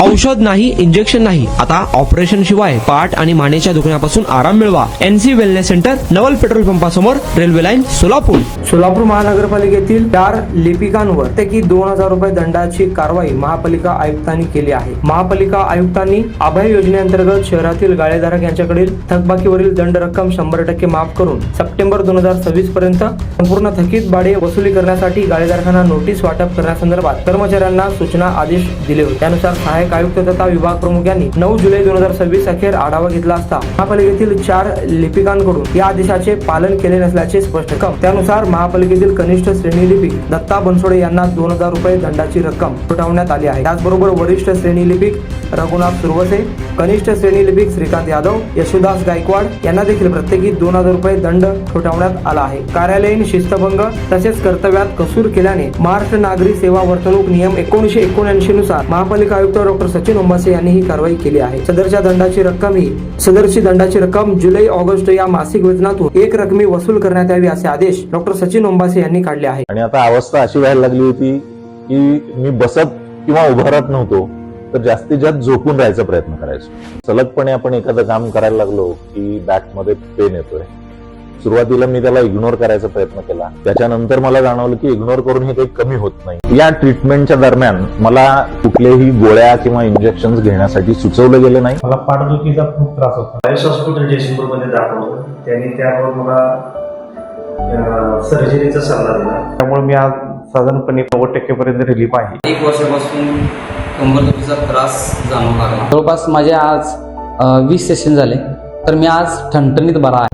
औषध नाही, इंजेक्शन नाही, आता ऑपरेशन शिवाय पाठ आणि मानेच्या दुखण्यापासून आराम मिळवा. NC wellness centre, Naval petrol पंपासमोर, रेल्वे लाईन, सोलापूर. सोलापूर महानगरपालिकेतील 4 लिपिकांवर प्रत्येकी 2000 रुपये दंडाची कारवाई महापालिका आयुक्तांनी केली आहे. महापालिका आयुक्तांनी अभय योजनेअंतर्गत शहरातील गाळेधारक यांच्याकडील थकबाकीवरील दंड रक्कम 100% माफ करून सप्टेंबर 2026 पर्यंत संपूर्ण थकीत भाडे वसुली करण्यासाठी गाळेधारकांना नोटीस वाटप करण्यासंदर्भात कर्मचाऱ्यांना सूचना आदेश दिले होते. त्यानुसार सहाय्यक आयुक्त तथा विभाग प्रमुख यांनी 9 जुलै 2026 अखेर आढावा घेतला असता महापालिकेतील 4 लिपिकांकडून या आदेशाचे पालन केले नसल्याचे स्पष्ट केले. त्यानुसार महापालिकेतील कनिष्ठ श्रेणी लिपिक दत्ता बनसोडे यांना 2000 रुपये दंडाची रक्कम ठोठावण्यात आली आहे. त्याचबरोबर वरिष्ठ श्रेणी लिपिक रघुनाथ सुरवसे, कनिष्ठ श्रेणी लिपिक श्रीकांत यादव, यशोदास गायकवाड यांना देखील प्रत्येकी 2000 रुपये दंड ठोठावण्यात आला आहे. कार्यालयीन शिस्तभंग तसेच कर्तव्यात कसूर केल्याने महाराष्ट्र नागरी सेवा वर्तणूक नियम 1979 नुसार महापालिका आयुक्त डॉक्टर सचिन ओंबासे यांनी ही कारवाई केली आहे. सदरची दंडाची रक्कम जुलै-ऑगस्ट या मासिक वेतनातून एक रकमी वसूल करण्यात यावी असे आदेश डॉक्टर सचिन ओंबासे यांनी काढले आहे. आणि आता अवस्था अशी व्हायला लागली होती की मी बसत किंवा उभं राहत नव्हतो, तर जास्तीत जास्त झोपून राहायचा प्रयत्न करायचो. सलगपणे आपण एखादं काम करायला लागलो की बॅकमध्ये पेन येतोय. सुरुवातीला मी त्याला इग्नोर करायचा प्रयत्न केला. त्याच्यानंतर मला जाणवलं की इग्नोर करून हे काही कमी होत नाही. या ट्रीटमेंटच्या दरम्यान मला कुठलेही गोळ्या किंवा इंजेक्शन घेण्यासाठी सुचवलं गेलं नाही. मला पाठदुखीचा खूप त्रास होता. आयुष हॉस्पिटल जयसिंगपूरमध्ये दाखवलं. त्यांनी त्यावर मला सर्जरीचा सल्ला दिला. त्यामुळे मी आज साधारणपणे 90% पर्यंत रिलीफ आहे. 1 वर्षापासून कंबरदुखीचा त्रास जाणवू लागला. जवळपास माझे आज 20 सेशन झाले, तर मी आज ठणठणीत बरा आहे.